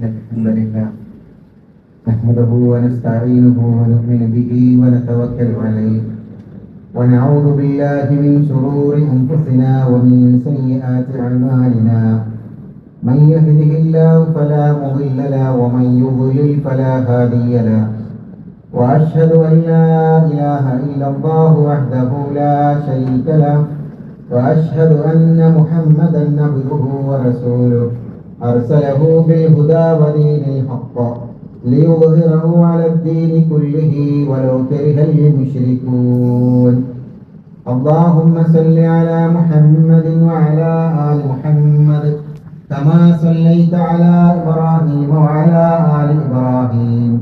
الحمد لله نحمده ونستعينه ونؤمن به ونتوكل عليه ونعوذ بالله من شرور أنفسنا ومن سيئات أعمالنا من يهده الله فلا مضل له ومن يضلل فلا هادي له وأشهد أن لا إله إلا الله وحده لا شريك له وأشهد أن محمدا عبده ورسوله أرسله بالهدى ودين الحق ليظهره على الدين كله ولو كره المشركون اللهم صل على محمد وعلى آل محمد كما صليت على إبراهيم وعلى آل إبراهيم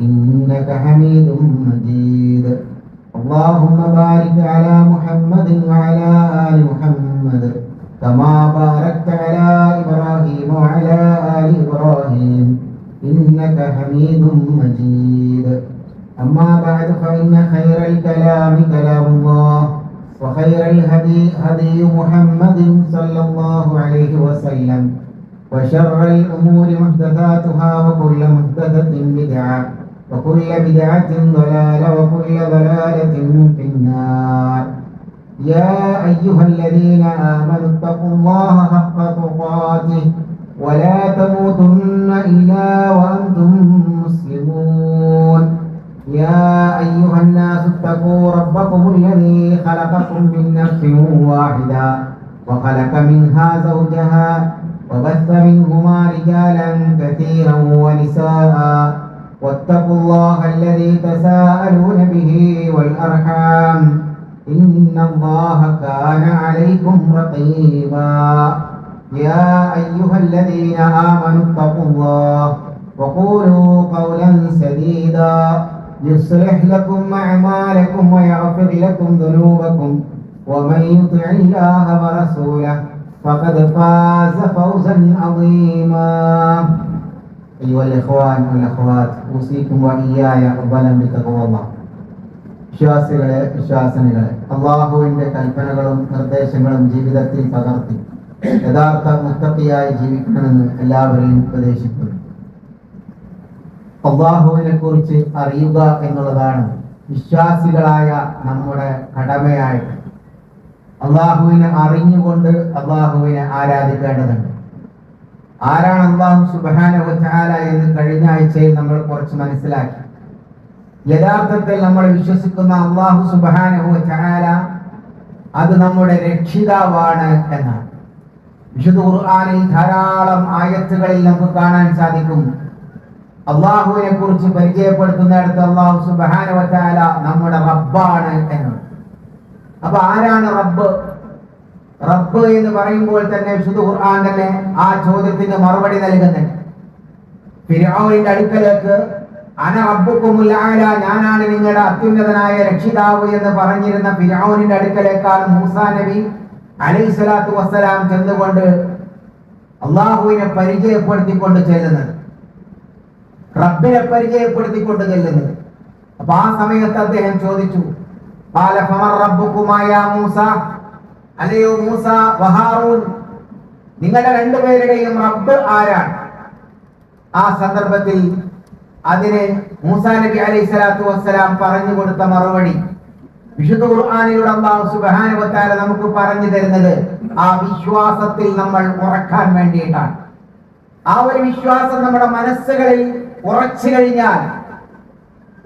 إنك حميد مجيد اللهم بارك على محمد وعلى آل محمد كما باركت على إبراهيم وعلى آل إبراهيم إنك حميد مجيد أما بعد فإن خير الكلام كلام الله وخير الهدي هدي محمد صلى الله عليه وسلم وشر الأمور محدثاتها وكل محدثة بدعة وكل بدعة ضلالة وكل ضلالة في النار يا أيها الذين آمنوا اتقوا الله حق تقاته ولا تموتن إلا وأنتم مسلمون يا أيها الناس اتقوا ربكم الذي خلقكم من نفس واحدة وخلق منها زوجها وبث منهما رجالا كثيرا ونساء واتقوا الله الذي تساءلون به والأرحام إن الله كان عليكم رقيبا يا أيها الذين آمنوا اتقوا الله وقولوا قولا سديدا يصلح لكم أعمالكم ويغفر لكم ذنوبكم ومن يطع الله ورسوله فقد فاز فوزا عظيما أيها الإخوان والأخوات أوصيكم وإياي أولا بتقوى الله വിശ്വാസികളെ വിശ്വാസിനികളെ അള്ളാഹുവിന്റെ കൽപ്പനകളും നിർദ്ദേശങ്ങളും ജീവിതത്തിൽ പകർത്തി യഥാർത്ഥ മുത്തഖിയായി ജീവിക്കണമെന്ന് എല്ലാവരെയും ഉപദേശിക്കുന്നു. അള്ളാഹുവിനെ കുറിച്ച് അറിയുക എന്നുള്ളതാണ് വിശ്വാസികളായ നമ്മുടെ കടമയായിട്ട്. അള്ളാഹുവിനെ അറിഞ്ഞുകൊണ്ട് അള്ളാഹുവിനെ ആരാധിക്കേണ്ടതുണ്ട്. ആരാണ് അള്ളാഹു സുബ്ഹാനഹു വ തആല എന്ന് കഴിഞ്ഞ ആഴ്ചയിൽ നമ്മൾ കുറച്ച് മനസ്സിലാക്കി. യഥാർത്ഥത്തിൽ നമ്മൾ വിശ്വസിക്കുന്ന അള്ളാഹു സുബ്ഹാനഹു വ തആല അത് നമ്മുടെ രക്ഷിതാവാണ് എന്നാണ്. വിശുദ്ധ ഖുർആനിൽ ധാരാളം ആയത്തുകളിൽ നമുക്ക് കാണാൻ സാധിക്കും അള്ളാഹുവിനെ കുറിച്ച് പരിചയപ്പെടുത്തുന്നിടത്ത് അള്ളാഹു സുബ്ഹാനഹു വ തആല നമ്മുടെ റബ്ബാണ് എന്നാണ്. അപ്പൊ ആരാണ് റബ്ബ്? റബ്ബ് എന്ന് പറയുമ്പോൾ തന്നെ വിശുദ്ധ ഖുർആൻ തന്നെ ആ ചോദ്യത്തിന് മറുപടി നൽകുന്നുണ്ട്. ഫിർഔനിന്റെ അടുക്കലേക്ക് അന റബ്ബുക്കുമുൽ അഅല, ഞാനാണ് നിങ്ങളുടെ അത്യുന്നതനായ രക്ഷിതാവ് എന്ന് പറഞ്ഞിരുന്ന ഫിർഔനിന്റെ അടുക്കലേക്കാണ് മൂസാ നബി അലൈഹിസ്സലാത്തു വസ്സലാം ചെന്നുകൊണ്ട് അള്ളാഹുവിനെ പരിചയപ്പെടുത്തിക്കൊണ്ട് ചെല്ലുന്നത്, റബ്ബിനെ പരിചയപ്പെടുത്തിക്കൊണ്ട് ചെല്ലുന്നത്. അപ്പൊ ആ സമയത്ത് അദ്ദേഹം ചോദിച്ചു, ഖാല ഫമർ റബ്ബുകുമാ യാ മൂസ, അല്ലയോ മൂസ വഹാറൂൻ, നിങ്ങളുടെ രണ്ടുപേരുടെയും റബ്ബ് ആരാണ്? ആ സന്ദർഭത്തിൽ അതിന് മൂസാ നബി അലൈഹിസ്സലാത്തു വസ്സലാം പറഞ്ഞു കൊടുത്ത മറുപടി വിശുദ്ധ ഖുർആനിലൂടെ അല്ലാഹു സുബ്ഹാനഹു വ തആല നമുക്ക് പറഞ്ഞു തരുന്നത് ആ വിശ്വാസത്തിൽ നമ്മൾ ഉറക്കാൻ വേണ്ടിയിട്ടാണ്. ആ ഒരു വിശ്വാസം നമ്മുടെ മനസ്സുകളിൽ ഉറച്ചു കഴിഞ്ഞാൽ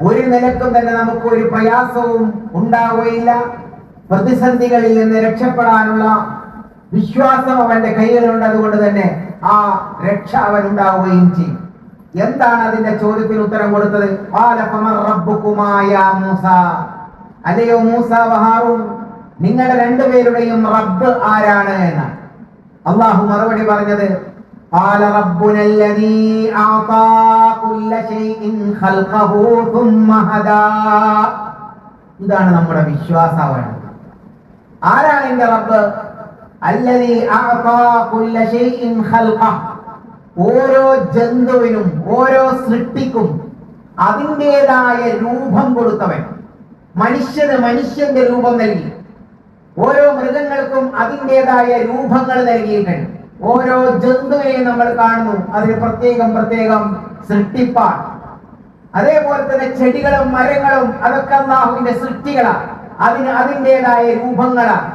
ഒരു നിലക്കും തന്നെ നമുക്ക് ഒരു പ്രയാസവും ഉണ്ടാവുകയില്ല. പ്രതിസന്ധികളിൽ നിന്ന് രക്ഷപ്പെടാനുള്ള വിശ്വാസം അവന്റെ കയ്യിലുണ്ട്. അതുകൊണ്ട് തന്നെ ആ രക്ഷ അവൻ ഉണ്ടാവുകയും ചെയ്യും. എന്താണ് അതിന്റെ ചോദ്യത്തിന് ഉത്തരം കൊടുത്തത്? ഖാല ഫമർ റബ്ബുകുമാ യാ മൂസ, അല്ലയോ മൂസ വഹാറൂൻ, നിങ്ങളുടെ രണ്ടുപേരുടെയും റബ്ബ് ആരാണ് എന്നാണ്. അല്ലാഹു മറുപടി പറഞ്ഞത് ഖാല റബ്ബുനല്ലദീ അഅതാ കുല്ല ശൈഇൻ ഖൽഖഹു സുമ്മ ഹദാ. ഇതാണ് നമ്മുടെ വിശ്വാസമാണ്. ആരാണ് എന്റെ റബ്ബ്? അല്ലദീ അഅതാ കുല്ല ശൈഇൻ ഖൽഖഹു, ഓരോ ജന്തുവിനും ഓരോ സൃഷ്ടിക്കും അതിൻ്റെതായ രൂപം കൊടുത്തവൻ. മനുഷ്യന് മനുഷ്യന്റെ രൂപം നൽകി, ഓരോ മൃഗങ്ങൾക്കും അതിൻ്റെതായ രൂപങ്ങൾ നൽകിയിട്ടുണ്ട്. ഓരോ ജന്തുവിനെയും നമ്മൾ കാണുന്നു, അതിന് പ്രത്യേകം സൃഷ്ടിപ്പാണ്. അതേപോലെ തന്നെ ചെടികളും മരങ്ങളും അതൊക്കെ അല്ലാഹുവിന്റെ സൃഷ്ടികളാണ്. അതിന് അതിൻ്റെതായ രൂപങ്ങളാണ്.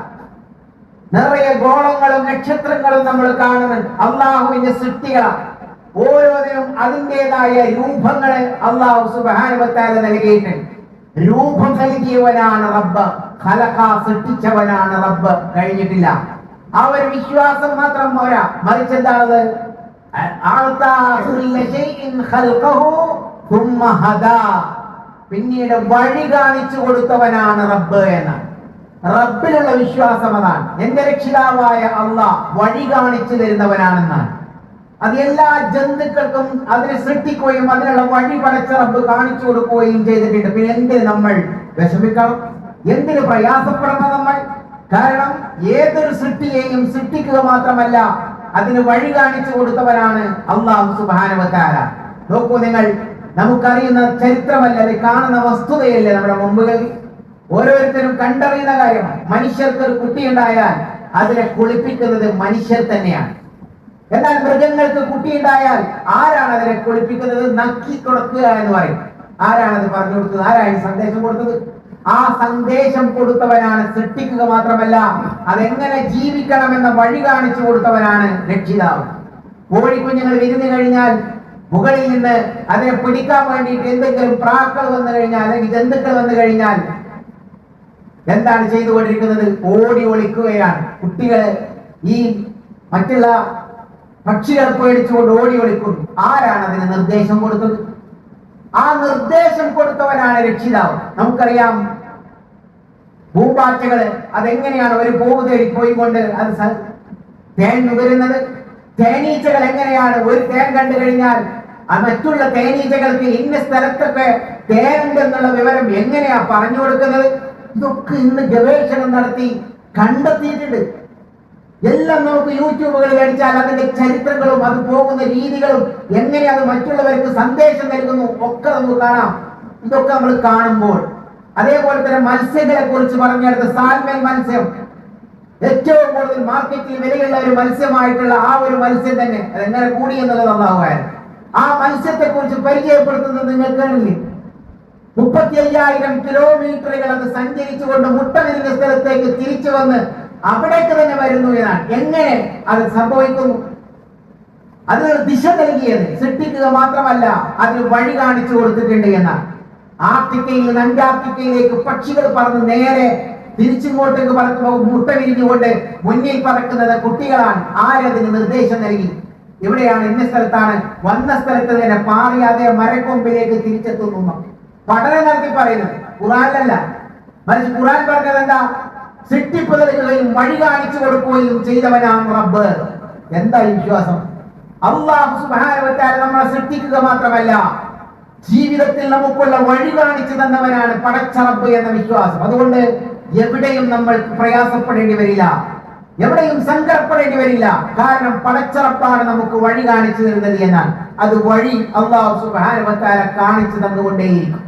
നിറയെ ഗോളങ്ങളും നക്ഷത്രങ്ങളും നമ്മൾ കാണുന്നുണ്ട്, അല്ലാഹുവിന്റെ സൃഷ്ടികളാണ്. ഓരോന്നിനും അതിൻ്റെതായ രൂപങ്ങളെ അല്ലാഹു സുബ്ഹാനഹു വ തആല നൽകിയിട്ടുണ്ട്. രൂപം നൽകിയവനാണ് റബ്ബ്, ഖലഖ സൃഷ്ടിച്ചവനാണ് റബ്ബ്, കഴിഞ്ഞിട്ടില്ല. ആ ഒരു വിശ്വാസം മാത്രം പോരാ, മറിച്ച് എന്താണ്, പിന്നീട് വഴി കാണിച്ചു കൊടുത്തവനാണ് റബ്ബ് എന്നാണ്. റബ്ബിലുള്ള വിശ്വാസം അതാണ്. എന്റെ രക്ഷിതാവായ അല്ലാഹ് വഴി കാണിച്ചു തരുന്നവനാണെന്നാണ്. അത് എല്ലാ ജന്തുക്കൾക്കും അതിനെ സൃഷ്ടിക്കുകയും അതിനുള്ള വഴി പടച്ച റബ്ബ് കാണിച്ചു കൊടുക്കുകയും ചെയ്തിട്ടുണ്ട്. പിന്നെ എന്തിന് നമ്മൾ വിഷമിക്കണം, എന്തിന് പ്രയാസപ്പെടണം നമ്മൾ? കാരണം ഏതൊരു സൃഷ്ടിയെയും സൃഷ്ടിക്കുക മാത്രമല്ല, അതിന് വഴി കാണിച്ചു കൊടുത്തവനാണ് അല്ലാഹു സുബ്ഹാനഹു വ തആല. നോക്കൂ നിങ്ങൾ, നമുക്കറിയുന്ന ചരിത്രമല്ല, അത് കാണുന്ന വസ്തുതയല്ലേ നമ്മുടെ മുമ്പുകളിൽ ഓരോരുത്തരും കണ്ടറിയുന്ന കാര്യമാണ്. മനുഷ്യർക്ക് ഒരു കുട്ടിയുണ്ടായാൽ അതിനെ കുളിപ്പിക്കുന്നത് മനുഷ്യർ തന്നെയാണ്. എന്നാൽ മൃഗങ്ങൾക്ക് കുട്ടിയുണ്ടായാൽ ആരാണ് അതിനെ കുളിപ്പിക്കുന്നത്? നക്കി കൊടുക്കുക എന്ന് പറയും. ആരാണത് പറഞ്ഞു കൊടുത്തത്? ആരാണ് സന്ദേശം കൊടുത്തത്? ആ സന്ദേശം കൊടുത്തവനാണ്. സൃഷ്ടിക്കുക മാത്രമല്ല, അതെങ്ങനെ ജീവിക്കണമെന്ന വഴി കാണിച്ചു കൊടുത്തവനാണ് രക്ഷിതാവ്. കോഴിക്കുഞ്ഞുങ്ങൾ വിരുന്ന് കഴിഞ്ഞാൽ മുകളിൽ നിന്ന് അതിനെ പിടിക്കാൻ വേണ്ടിയിട്ട് എന്തെങ്കിലും പ്രാക്കൾ വന്നു കഴിഞ്ഞാൽ അല്ലെങ്കിൽ ജന്തുക്കൾ വന്നു കഴിഞ്ഞാൽ എന്താണ് ചെയ്തുകൊണ്ടിരിക്കുന്നത്? ഓടി ഒളിക്കുകയാണ്. കുട്ടികളെ ഈ മറ്റുള്ള പക്ഷികൾ പേടിച്ചുകൊണ്ട് ഓടി ഒളിക്കുന്നു. ആരാണ് അതിന് നിർദ്ദേശം കൊടുത്തത്? ആ നിർദ്ദേശം കൊടുത്തവനാണ് രക്ഷിതാവ്. നമുക്കറിയാം, പൂമ്പാറ്റകള് അതെങ്ങനെയാണ് ഒരു പൂവ് തേടി പോയിക്കൊണ്ട് അത് തേൻ നുകരുന്നത്? തേനീച്ചകൾ എങ്ങനെയാണ് ഒരു തേൻ കണ്ടു കഴിഞ്ഞാൽ മറ്റുള്ള തേനീച്ചകൾക്ക് ഇന്ന സ്ഥലത്തൊക്കെ തേനുണ്ടെന്നുള്ള വിവരം എങ്ങനെയാ പറഞ്ഞു കൊടുക്കുന്നത്? ഇതൊക്കെ ഇന്ന് ഗവേഷണം നടത്തി കണ്ടെത്തിയിട്ടുണ്ട്. എല്ലാം നമുക്ക് യൂട്യൂബുകളിൽ അടിച്ചാൽ അതിന്റെ ചരിത്രങ്ങളും അത് പോകുന്ന രീതികളും എങ്ങനെ അത് മറ്റുള്ളവർക്ക് സന്ദേശം നൽകുന്നു ഒക്കെ നമുക്ക് കാണാം. ഇതൊക്കെ നമ്മൾ കാണുമ്പോൾ അതേപോലെ തന്നെ മത്സ്യങ്ങളെ കുറിച്ച് പറഞ്ഞെടുത്ത സാൽമൺ മത്സ്യം ഏറ്റവും കൂടുതൽ മാർക്കറ്റിൽ വിലയുള്ള ഒരു മത്സ്യമായിട്ടുള്ള ആ ഒരു മത്സ്യം തന്നെ അതെങ്ങനെ കൂടി എന്നുള്ളത് അല്ലാഹുവാണ്. ആ മത്സ്യത്തെ കുറിച്ച് പരിചയപ്പെടുത്തുന്നത് നിങ്ങൾ കാണില്ലേ? 35,000 കിലോമീറ്ററുകൾ അത് സഞ്ചരിച്ചുകൊണ്ട് മുട്ട വിരിഞ്ഞ സ്ഥലത്തേക്ക് തിരിച്ചു വന്ന് അവിടേക്ക് തന്നെ വരുന്നു എന്നാണ്. എങ്ങനെ അത് സംഭവിക്കുന്നു? അത് ദിശ നൽകിയത് സൃഷ്ടിക്കുക മാത്രമല്ല, അതിന് വഴി കാണിച്ചു കൊടുത്തിട്ടുണ്ട് എന്നാണ്. ആഫ്രിക്കയിൽ നിന്ന് അന്റാർട്ടിക്കയിലേക്ക് പക്ഷികൾ പറന്ന് നേരെ തിരിച്ചിങ്ങോട്ടേക്ക് പറക്കുമ്പോൾ മുട്ട വിരിഞ്ഞുകൊണ്ട് മുന്നിൽ പറക്കുന്നത് കുട്ടികളാണ്. ആരതിന് നിർദ്ദേശം നൽകി? എവിടെയാണ്? ഇന്ന സ്ഥലത്താണ്. വന്ന സ്ഥലത്ത് തന്നെ പാറിയാതെ മരക്കൊമ്പിലേക്ക് തിരിച്ചെത്തുന്നു. പഠനം നടത്തി പറയുന്നത് ഖുർആനിലല്ല, മറിച്ച് ഖുർആൻ പറഞ്ഞത് എന്താ? സൃഷ്ടിപ്പ് നൽകുകയും വഴി കാണിച്ചു കൊടുക്കുകയും ചെയ്തവനാണ് റബ്ബ്. എന്താ ഈ വിശ്വാസം? അല്ലാഹു സുബ്ഹാനഹു വ തആല നമ്മളെ സൃഷ്ടിക്കുക മാത്രമല്ല, ജീവിതത്തിൽ നമുക്കുള്ള വഴി കാണിച്ചു തന്നവനാണ് പടച്ച റബ്ബ് എന്ന വിശ്വാസം. അതുകൊണ്ട് എവിടെയും നമ്മൾ പ്രയാസപ്പെടേണ്ടി വരില്ല, എവിടെയും സങ്കടപ്പെടേണ്ടി വരില്ല. കാരണം പടച്ച റബ്ബാണ് നമുക്ക് വഴി കാണിച്ചു തരുന്നത് എന്നാൽ അത് വഴി അല്ലാഹു സുബ്ഹാനഹു വ തആല കാണിച്ചു തന്നുകൊണ്ടേയിരിക്കും.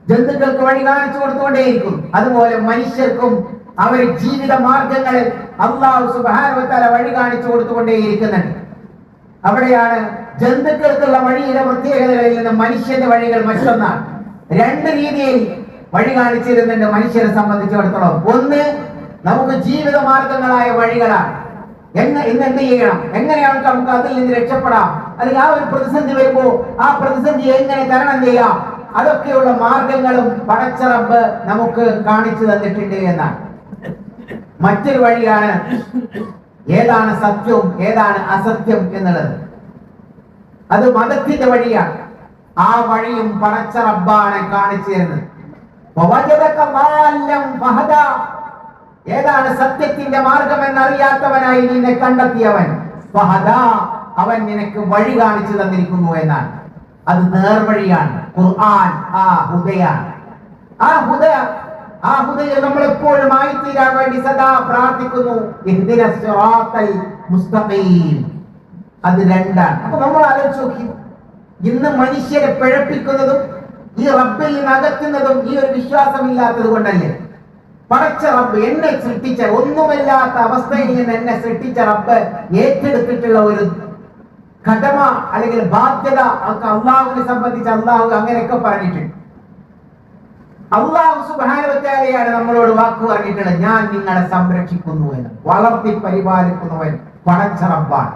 ജന്തുക്കൾക്ക് വഴി കാണിച്ചു കൊടുത്തുകൊണ്ടേയിരിക്കും. അതുപോലെ മനുഷ്യർക്കും അവരുടെ ജീവിത മാർഗങ്ങളിൽ അല്ലാഹു സുബ്ഹാനഹു വ തആല വഴി കാണിച്ചു കൊടുത്തുകൊണ്ടേയിരിക്കുന്നുണ്ട്. അവിടെയാണ് ജന്തുക്കൾക്കുള്ള വഴിയുടെ പ്രത്യേകതകളിൽ നിന്ന് മനുഷ്യന്റെ വഴികൾ മറ്റൊന്നാണ്. രണ്ട് രീതിയിൽ വഴി കാണിച്ചിരുന്നുണ്ട് മനുഷ്യരെ സംബന്ധിച്ചിടത്തോളം. ഒന്ന്, നമുക്ക് ജീവിത മാർഗങ്ങളായ വഴികളാണ്. ഇന്ന് എന്ത് ചെയ്യണം, എങ്ങനെയാണ് നമുക്ക് അതിൽ നിന്ന് രക്ഷപ്പെടാം, അല്ലെങ്കിൽ ആ ഒരു പ്രതിസന്ധി വരുമ്പോ ആ പ്രതിസന്ധി എങ്ങനെ തരണം ചെയ്യാം, അതൊക്കെയുള്ള മാർഗങ്ങളും പടച്ച റബ്ബ് നമുക്ക് കാണിച്ചു തന്നിട്ടുണ്ട് എന്നാണ്. മറ്റൊരു വഴിയാണ് ഏതാണ് സത്യവും ഏതാണ് അസത്യം എന്നുള്ളത്. അത് മതത്തിന്റെ വഴിയാണ്. ആ വഴിയും പടച്ച റബ്ബാണ് കാണിച്ചു തരുന്നത്. ഏതാണ് സത്യത്തിന്റെ മാർഗം എന്നറിയാത്തവനായി നിന്നെ കണ്ടെത്തിയവൻ അവൻ നിനക്ക് വഴി കാണിച്ചു തന്നിരിക്കുന്നു എന്നാണ്. അത് നേർവഴിയാണ്. ഖുർആൻ ആ ഹുദയാണ്. ആ ഹുദയെ നമ്മൾ എപ്പോഴും ആയിത്തീരാൻ വേണ്ടി സദാ പ്രാർത്ഥിക്കുന്നു. ഇഹ്ദിനസ് സിറാത്തൽ മുസ്തഖീം. അത് രണ്ടാണ്. അപ്പൊ നമ്മൾ ആലോചിച്ച് നോക്കി, ഇന്ന് മനുഷ്യരെ പിഴപ്പിക്കുന്നതും ഈ റബ്ബിൽ നിന്ന് അകറ്റുന്നതും ഈ ഒരു വിശ്വാസമില്ലാത്തത് കൊണ്ടല്ലേ? പടച്ച റബ്ബ്, എന്നെ സൃഷ്ടിച്ച, ഒന്നുമില്ലാത്ത അവസ്ഥയിൽ നിന്ന് എന്നെ സൃഷ്ടിച്ച റബ്ബ് ഏറ്റെടുത്തിട്ടുള്ള ഒരു കടമ അല്ലെങ്കിൽ ബാധ്യത അള്ളാഹുവിനെ സംബന്ധിച്ച് അള്ളാഹു അങ്ങനെയൊക്കെ പറഞ്ഞിട്ടുണ്ട്. അള്ളാഹു സുബ്ഹാനഹു വ തആലയാണ് നമ്മളോട് വാക്ക് പറഞ്ഞിട്ടുള്ളത്, ഞാൻ നിങ്ങളെ സംരക്ഷിക്കുന്നു എന്ന്, വളർത്തി പരിപാലിക്കുന്നവൻ പടച്ച റബ്ബാണ്.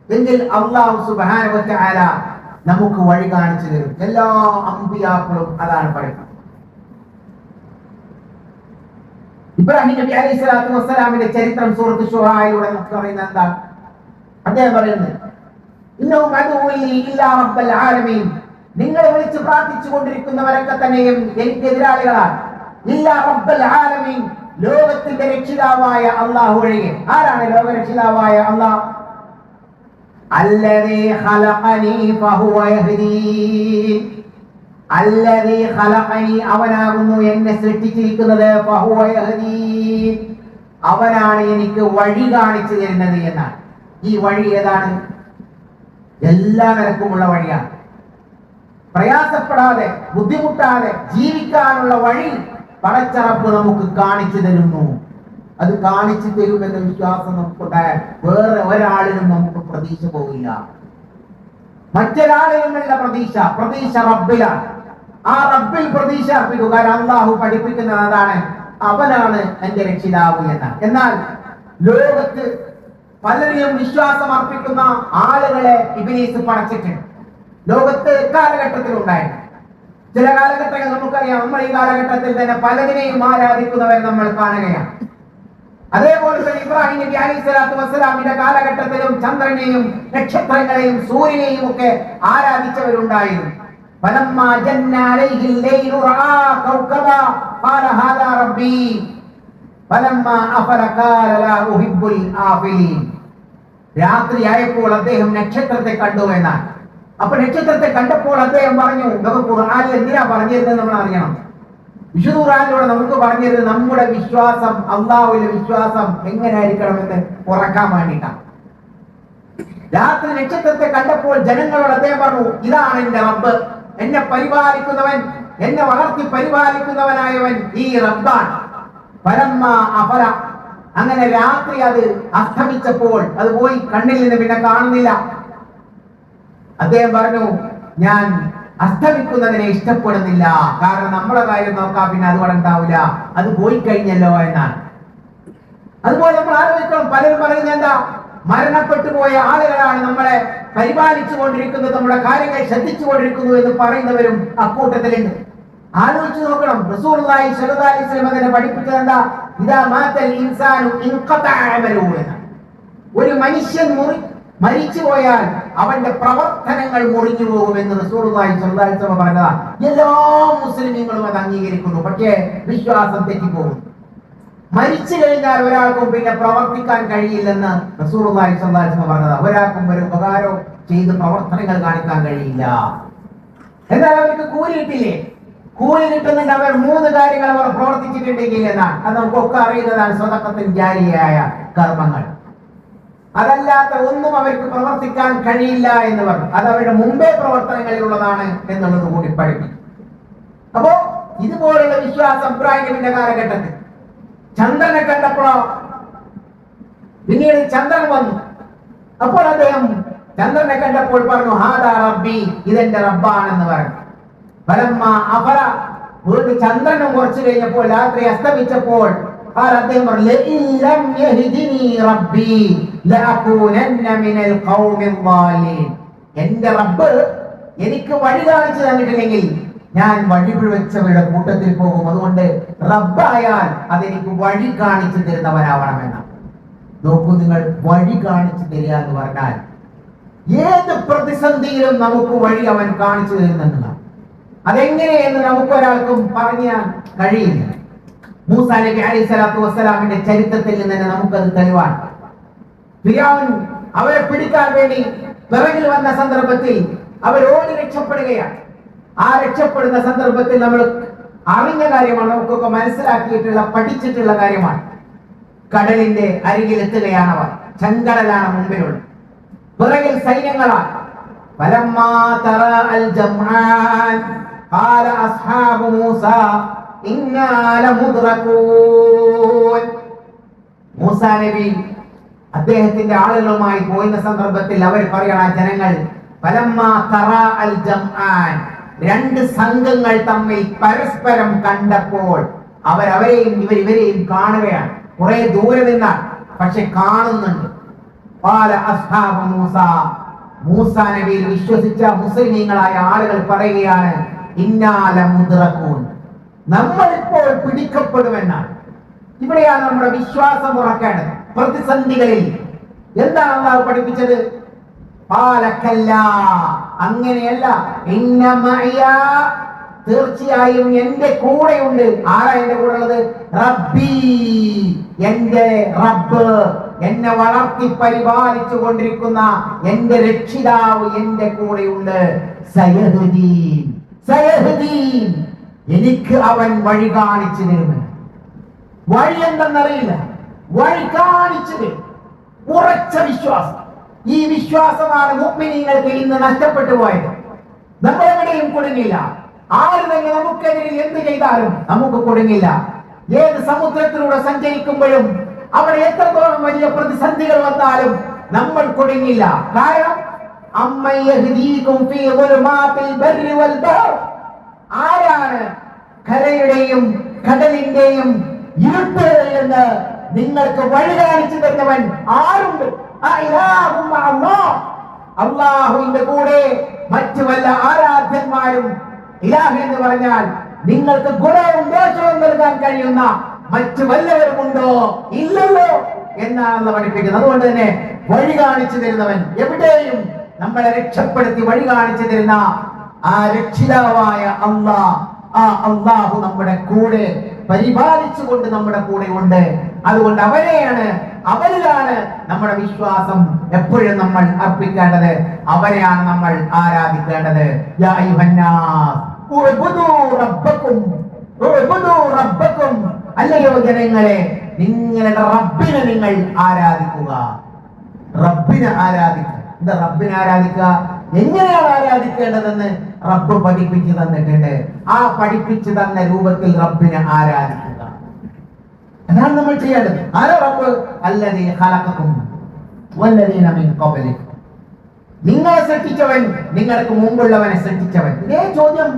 എങ്കിൽ അള്ളാഹു സുബ്ഹാനഹു വ തആല നമുക്ക് വഴി കാണിച്ചു തരും. എല്ലാ അമ്പിയാക്കളും അതാണ് പറയുന്നത്. ഇബ്രാഹിം നബി അലൈഹി സ്വലാത്തു വസ്സലാമിന്റെ ചരിത്രം സൂറത്ത് ശുറായിലൂടെ നമുക്ക് പറയുന്നത് എന്താണ്? അദ്ദേഹം പറയുന്നത്, ഇന്നഹും അദുവ്വി ഇല്ലാ റബ്ബൽ ആലമീൻ, നിങ്ങൾ വിളിച്ച് പ്രാർത്ഥിച്ചു കൊണ്ടിരിക്കുന്നവരൊക്കെ തന്നെയും എനിക്ക് എതിരാളികളാണ്. ഇല്ലാ റബ്ബൽ ആലമീൻ, ലോകത്തിന്റെ രക്ഷിതാവായ അല്ലാഹു ഒഴികെ. ആരാണ് ലോക രക്ഷിതാവായ അല്ലാഹ്? അല്ലദീ ഖലഖനി ഫഹുവ യഹ്ദീൻ, അല്ലദീ ഖലഖനി, അവനാകുന്നു എന്നെ സൃഷ്ടിച്ചിരിക്കുന്നത്, ഫഹുവ യഹ്ദീൻ, അവനാണ് എനിക്ക് വഴി കാണിച്ചു തരുന്നത് എന്നാണ്. ഈ വഴി ഏതാണ്? എല്ലാ നിലക്കുമുള്ള വഴിയാണ്. പ്രയാസപ്പെടാതെ ബുദ്ധിമുട്ടാതെ ജീവിക്കാനുള്ള വഴി പടച്ച റബ്ബ് നമുക്ക് കാണിച്ചു തരുന്നു. അത് കാണിച്ചു തരുമെന്ന വിശ്വാസം നമുക്കുണ്ടായാൽ വേറെ ഒരാളിലും നമുക്ക് പ്രതീക്ഷ പോകില്ല. മറ്റൊരാളിലുമുള്ള പ്രതീക്ഷ റബ്ബിലാണ്. ആ റബ്ബിൽ പ്രതീക്ഷ അർപ്പിക്കുക. അള്ളാഹു പഠിപ്പിക്കുന്നത് അതാണ്, അവനാണ് എന്റെ രക്ഷിതാവ് എന്നാണ്. എന്നാൽ ലോകത്ത് പലരെയും വിശ്വാസം അർപ്പിക്കുന്ന ആളുകളെ ഇബ്ലീസ് പടച്ചിട്ടുണ്ട്. ലോകത്ത് കാലഘട്ടത്തിൽ ഉണ്ടായിരുന്നു. ചില കാലഘട്ടങ്ങൾ നമുക്കറിയാം. നമ്മൾ ഈ കാലഘട്ടത്തിൽ തന്നെ പലതിനെയും ആരാധിക്കുന്നവരെ നമ്മൾ കാണുകയാണ്. അതേപോലെ തന്നെ ഇബ്രാഹിം നബി അലൈഹി സ്വലാത്തു വസ്സലാമിന്റെ കാലഘട്ടത്തിലും ചന്ദ്രനെയും നക്ഷത്രങ്ങളെയും സൂര്യനെയും ഒക്കെ ആരാധിച്ചവരുണ്ടായിരുന്നു. ഫലമ്മാ ജന്ന അലൈഹിൽ ലൈലു റആ കൗകബാ ഖാല ഹാദാ റബ്ബി ഫലമ്മാ അഫല ഖാല ലാ ഉഹിബ്ബുൽ ആഫിലീൻ. രാത്രി ആയപ്പോൾ അദ്ദേഹം നക്ഷത്രത്തെ കണ്ടു എന്നാണ്. അപ്പൊ നക്ഷത്രത്തെ കണ്ടപ്പോൾ അദ്ദേഹം പറഞ്ഞു, നമുക്ക് ഖുർആനിൽ എന്തിനാ പറഞ്ഞിരുന്നത് നമ്മൾ അറിയണം. വിശുദ്ധ ഖുർആനിലൂടെ നമുക്ക് പറഞ്ഞിരുന്നത് നമ്മുടെ വിശ്വാസം, അള്ളാഹുവിന്റെ വിശ്വാസം എങ്ങനെയായിരിക്കണമെന്ന് ഉറക്കാൻ വേണ്ടിയിട്ടാണ്. രാത്രി നക്ഷത്രത്തെ കണ്ടപ്പോൾ ജനങ്ങളോട് അദ്ദേഹം പറഞ്ഞു, ഇതാണ് എന്റെ റബ്ബ്, എന്നെ പരിപാലിക്കുന്നവൻ, എന്നെ വളർത്തി പരിപാലിക്കുന്നവനായവൻ ഈ റബ്ബാണ്. പരമ അപര. അങ്ങനെ രാത്രി അത് അസ്തമിച്ചപ്പോൾ അത് പോയി, കണ്ണിൽ നിന്ന് പിന്നെ കാണുന്നില്ല. അദ്ദേഹം പറഞ്ഞു, ഞാൻ അസ്തമിക്കുന്നതിനെ ഇഷ്ടപ്പെടുന്നില്ല, കാരണം നമ്മളെ കാര്യം നോക്കാം, പിന്നെ അതുകൊണ്ട് ഉണ്ടാവില്ല, അത് പോയി കഴിഞ്ഞല്ലോ എന്നാണ്. അതുപോലെ നമ്മൾ ആലോചിക്കണം, പലരും പറയുന്നത് എന്താ, മരണപ്പെട്ടു പോയ ആളുകളാണ് നമ്മളെ പരിപാലിച്ചു കൊണ്ടിരിക്കുന്നത്, നമ്മുടെ കാര്യങ്ങൾ ശ്രദ്ധിച്ചു കൊണ്ടിരിക്കുന്നു എന്ന് പറയുന്നവരും അക്കൂട്ടത്തിലുണ്ട്. ആലോചിച്ച് നോക്കണം. റസൂലുള്ളാഹി സ്വല്ലല്ലാഹു അലൈഹി വസല്ലം അതിനെ പഠിപ്പിച്ചത് എന്താ? ഇദാ മാതൽ ഇൻസാനു ഇൻഖതഅ അമലുഹു എന്നാണ്. ഒരു മനുഷ്യൻ മരിച്ചു പോയാൽ അവന്റെ പ്രവർത്തനങ്ങൾ മുറിഞ്ഞു പോകുമെന്ന് റസൂലുള്ളാഹി സ്വല്ലല്ലാഹു അലൈഹി വസല്ലം പറഞ്ഞതാ. എല്ലാ മുസ്ലിമീങ്ങളും അത് അംഗീകരിക്കുന്നു. പക്ഷേ വിശ്വാസം തെറ്റിപ്പോകുന്നു. മരിച്ചു കഴിഞ്ഞാൽ ഒരാൾക്കും പിന്നെ പ്രവർത്തിക്കാൻ കഴിയില്ലെന്ന് റസൂലുള്ളാഹി സ്വല്ലല്ലാഹു അലൈഹി വസല്ലം പറഞ്ഞതാ. ഒരാൾക്കും ഒരു ഉപകാരം ചെയ്ത് പ്രവർത്തനങ്ങൾ കാണിക്കാൻ കഴിയില്ല. എന്നാൽ അവർക്ക് കൂലി കിട്ടില്ലേ? കൂലി കിട്ടുന്നുണ്ട്. അവർ 3 കാര്യങ്ങൾ അവർ പ്രവർത്തിച്ചിട്ടുണ്ടെങ്കിൽ എന്നാണ്. അത് നമുക്കൊക്കെ അറിയുന്നതാണ്, സ്വതക്കത്തിൽ ജാരിയായ കർമ്മങ്ങൾ. അതല്ലാത്ത ഒന്നും അവർക്ക് പ്രവർത്തിക്കാൻ കഴിയില്ല എന്ന് പറഞ്ഞു. അത് അവരുടെ മുമ്പേ പ്രവർത്തനങ്ങളിലുള്ളതാണ് എന്നുള്ളത് കൂടി പഠിപ്പിക്കും. അപ്പോ ഇതുപോലുള്ള വിശ്വാസം ഇബ്രാഹിം നബിയുടെ കാലഘട്ടത്തിൽ. ചന്ദ്രനെ കണ്ടപ്പോഴോ, പിന്നീട് ചന്ദ്രൻ വന്നു. അപ്പോൾ അദ്ദേഹം ചന്ദ്രനെ കണ്ടപ്പോൾ പറഞ്ഞു, ഹാദാ റബ്ബി, ഇതെന്റെ റബ്ബാണെന്ന് പറഞ്ഞു. ഫലമ്മ അഫല, വീണ്ടും ചന്ദ്രനും കുറച്ചു കഴിഞ്ഞപ്പോൾ, രാത്രി അസ്തമിച്ചപ്പോൾ അദ്ദേഹം പറഞ്ഞു, ലഇല്ലം യഹ്ദിനി റബ്ബി ലഅകൂനന്ന മിനൽ ഖൗമിൽ ളാലിൻ. എന്റെ റബ്ബ് എനിക്ക് വഴി കാണിച്ചു തന്നിട്ടില്ലെങ്കിൽ ഞാൻ വഴിപിഴച്ചവരുടെ കൂട്ടത്തിൽ പോകും. അതുകൊണ്ട് റബ്ബായാൽ അതെനിക്ക് വഴി കാണിച്ചു തരുന്നവനാവണമെന്നാണ്. നോക്കൂ നിങ്ങൾ, വഴി കാണിച്ചു തരിക എന്ന് പറഞ്ഞാൽ ഏത് പ്രതിസന്ധിയിലും നമുക്ക് വഴി അവൻ കാണിച്ചു തരുന്നതാണ്. അതെങ്ങനെയെന്ന് നമുക്കൊരാൾക്കും പറഞ്ഞാൽ കഴിയില്ല. മൂസാ നബി അലൈഹി സ്വലാത്തു വസ്സലാമിന്റെ ചരിത്രത്തിൽ നിന്ന് തന്നെ നമുക്കത് തെളിവാണ്. ഫിർഔൻ അവരെ പിടിക്കാൻ വേണ്ടി പിറകിൽ വന്ന സന്ദർഭത്തിൽ അവരോട് രക്ഷപ്പെടുകയാണ്. ആ രക്ഷപ്പെടുന്ന സന്ദർഭത്തിൽ നമ്മൾ അറിഞ്ഞ കാര്യമാണ്, നമുക്കൊക്കെ മനസ്സിലാക്കിയിട്ടുള്ള പഠിച്ചിട്ടുള്ള കാര്യമാണ്. കടലിന്റെ അരികിൽ എത്തുകയാണ് അവർ. ചെങ്കടലാണ് മുമ്പിലുള്ളത്, പിറകിൽ സൈന്യങ്ങളാണ്. ഫലമ്മാ തറ അൽ ജംആൻ ഖാല അസ്ഹാബു മൂസ ഇന്നാ ലമുദ്റകൂൻ. മൂസാ നബി അദ്ദേഹത്തിന്റെ ആളുകളുമായി പോയിരുന്ന സന്ദർഭത്തിൽ അവർ പറയണ ജനങ്ങൾ ഫലമ്മാ തറാ അൽ ജംആൻ, രണ്ട് സംഘങ്ങൾ തമ്മിൽ പരസ്പരം കണ്ടപ്പോൾ അവരെയും ഇവരെയും കാണുകയാണ്. കുറെ ദൂരെ നിന്നാണ്, പക്ഷെ കാണുന്നുണ്ട്. മൂസാ നബിയിൽ വിശ്വസിച്ച മുസ്ലിമീങ്ങളായ ആളുകൾ പറയുകയാണ്, ഇന്നാ ലമുദ്റകൂൻ, നമ്മളിപ്പോൾ പിടിക്കപ്പെടുമെന്നാണ്. ഇവിടെയാണ് നമ്മുടെ വിശ്വാസം ഉറക്കേണ്ടത്. പ്രതിസന്ധികളിൽ എന്താണ് അല്ലാഹു പഠിപ്പിച്ചത്? അങ്ങനെയല്ല, തീർച്ചയായും എന്റെ കൂടെയുണ്ട്. ആരാ എന്റെ കൂടെ ഉള്ളത്? റബ്ബി, എന്റെ റബ്ബ്, എന്നെ വളർത്തി പരിപാലിച്ചു കൊണ്ടിരിക്കുന്ന എന്റെ രക്ഷിതാവ് എന്റെ കൂടെയുണ്ട്. സയഹ്ദീൻ, സയഹ്ദീൻ, എനിക്ക് അവൻ വഴി കാണിച്ചു തരുമെന്ന്. വഴി എന്തെന്നറിയില്ല, വഴി കാണിച്ചു തരും. ഉറച്ച വിശ്വാസം. ഈ വിശ്വാസമാണ് മുഅ്മിനീങ്ങൾക്ക് ഇന്ന് നഷ്ടപ്പെട്ടു പോയത്. നമ്മളെവിടെയും കുടുങ്ങില്ല. ആര് തന്നെ നമുക്കെതിരെ എന്ത് ചെയ്താലും നമുക്ക് കുടുങ്ങില്ല. ഏത് സമുദ്രത്തിലൂടെ സഞ്ചരിക്കുമ്പോഴും അവിടെ എത്രത്തോളം വലിയ പ്രതിസന്ധികൾ വന്നാലും നമ്മൾ കുടുങ്ങില്ല. കാരണം ആരാണ് കരയുടെയും കടലിന്റെയും ഇരുട്ടുകളിൽ നിന്ന് നിങ്ങൾക്ക് വഴി കാണിച്ചു തരുന്നവൻ? ആരുണ്ട്? അല്ലാഹുവിന്റെ കൂടെ മറ്റു വല്ല ആരാധ്യന്മാരും, ഇലാഹ് എന്ന് പറഞ്ഞാൽ നിങ്ങൾക്ക് ഗുണവും ദോഷവും നൽകാൻ കഴിയുന്ന മറ്റു വല്ലവരുമുണ്ടോ? ഇല്ലല്ലോ എന്നാണ് പഠിപ്പിക്കുന്നത്. അതുകൊണ്ട് തന്നെ വഴി കാണിച്ചു തരുന്നവൻ, എവിടെയും നമ്മളെ രക്ഷപ്പെടുത്തി വഴി കാണിച്ചു തരുന്ന ആ രക്ഷിതാവായ അല്ലാഹു നമ്മുടെ കൂടെ പരിപാലിച്ചുകൊണ്ട് നമ്മുടെ കൂടെ ഉണ്ട്. അതുകൊണ്ട് അവരിലാണ് നമ്മുടെ വിശ്വാസം എപ്പോഴും നമ്മൾ അർപ്പിക്കേണ്ടത്. അവരെയാണ് നമ്മൾ ആരാധിക്കേണ്ടത്. യാ അയ്യുഹന്നാസ് ഉഅ്ബുദൂ റബ്ബക്കും, അല്ലയോ ജനങ്ങളെ, നിങ്ങളുടെ റബ്ബിനെ നിങ്ങൾ ആരാധിക്കുക. റബ്ബിനെ ആരാധിക്കുക. എന്താ റബ്ബിനെ ആരാധിക്കുക? എങ്ങനെയാണ് ആരാധിക്കേണ്ടതെന്ന് റബ്ബ് പഠിപ്പിച്ചു തന്നിട്ടുണ്ട്. ആ പഠിപ്പിച്ചു തന്ന രൂപത്തിൽ റബ്ബിനെ ആരാധിക്കുക, അതാണ് നമ്മൾ ചെയ്യേണ്ടത്. ആരാ റബ്ബ്? അല്ലദീ ഖലഖകും വല്ലദീന മിൻ ഖബ്ലികും, നിങ്ങളെ സൃഷ്ടിച്ചവൻ, നിങ്ങൾക്ക് മുമ്പുള്ളവനെ സൃഷ്ടിച്ചവൻ. ഇതേ ചോദ്യം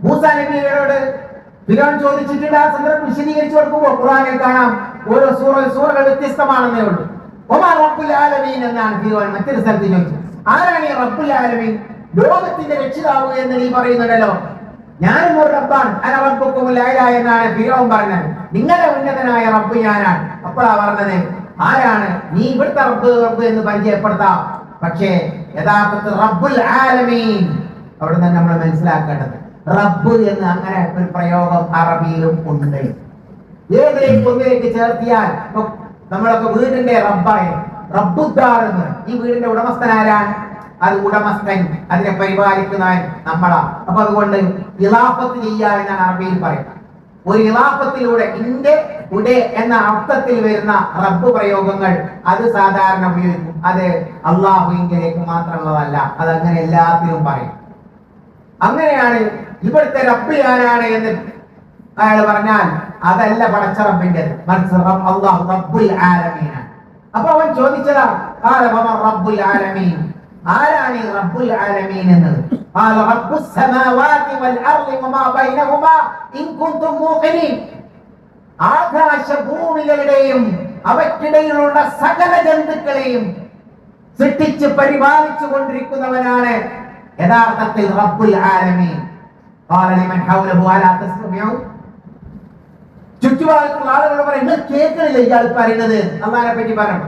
മൂസാ നബിയോട് ഫിർഔൻ ചോദിച്ചിട്ടുണ്ട്. ആ സന്ദർഭം വിശദീകരിച്ചു കൊടുക്കുമ്പോൾ ഖുർആനിൽ കാണാം, ഓരോ സൂറകൾ വ്യത്യസ്തമാണെന്നേ ഉള്ളൂ. ഒമാ റബ്ബുൽ ആലമീൻ എന്നാണ് ഫിർഔൻ മറ്റൊരു സ്ഥലത്ത് ചോദിച്ചത്. ആരാണ് ഈ റബ്ബുൽ ആലമീൻ? ലോകത്തിന്റെ രക്ഷിതാവ് എന്ന് നീ പറയുന്നുണ്ടല്ലോ. ഞാനും ഒരു റബ്ബാണ്, അന റബ്ബുക്കുമുൽ അഅ്ലാ എന്നാണ് ഫിർഔൻ പറഞ്ഞത്. നിങ്ങളുടെ ഉന്നതനായ റബ്ബ് ഞാനാണ്. അപ്പോഴാ പറഞ്ഞത്, ആരാണ് നീ ഇവിടുത്തെ റബ്ബ് എന്ന് പരിചയപ്പെടുത്താം, പക്ഷേ യഥാർത്ഥത്തിൽ റബ്ബുൽ ആലമീൻ അവിടെ നിന്ന് നമ്മൾ മനസ്സിലാക്കേണ്ടത് റബ്ബ് എന്ന് അങ്ങനെ ഒരു പ്രയോഗം അറബിയിലും ഉണ്ട്. ഏതിലേക്ക് ഒന്നിലേക്ക് ചേർത്തിയാൽ നമ്മളൊക്കെ വീടിന്റെ റബ്ബായ റബ്ബുദ്ദാർ എന്ന്, ഈ വീടിന്റെ ഉടമസ്ഥൻ ആരാണ്? അത് ഉടമസ്ഥൻ, അതിനെ പരിപാലിക്കുന്നവൻ നമ്മളാ. അപ്പൊ അതുകൊണ്ട് ഇലാഫത്ത് ചെയ്യുക എന്നാണ് അറബിയിൽ പറയുന്നത്. ഒരു ഇലാഫത്തിലൂടെ ഇന്റെ ഉടെ എന്ന അർത്ഥത്തിൽ വരുന്ന റബ്ബ് പ്രയോഗങ്ങൾ അത് സാധാരണ ഉപയോഗിക്കും. അത് അള്ളാഹുവിലേക്ക് മാത്രമുള്ളതല്ല, അതങ്ങനെ എല്ലാത്തിലും പറയും. അങ്ങനെയാണ് ഇവിടുത്തെ റബ്ബ് ആരാണ് എന്ന് അയാൾ പറഞ്ഞാൽ അതല്ല പടച്ച റബ്ബിൻ്റെത്, അല്ലാഹു റബ്ബുൽ ആലമീനാണ്. അപ്പൊ അവൻ ചോദിച്ചതാ, റബ്ബുൽ ആലമീൻ, ആരാണ് ഈ റബ്ബുൽ ആലമീൻ എന്നത്? റബ്ബുസ് സമാവാതി വൽ അർളി വമാ ബൈനഹുമാ ഇൻ കുൻതും മൂഖിനീൻ, ആകാശഭൂമികളുടെയും അവയ്ക്കിടയിലുള്ള സകല ജന്തുക്കളെയും സൃഷ്ടിച്ച് പരിപാലിച്ചു കൊണ്ടിരിക്കുന്നവനാണ് യഥാർത്ഥത്തിൽ റബ്ബുൽ ആലമീൻ. ചുറ്റുപാടുള്ള ആളുകൾ പറയും, നിങ്ങൾ കേൾക്കണില്ല ഇയാൾ പറയുന്നത്, അള്ളാഹിനെ പറ്റി പറഞ്ഞു.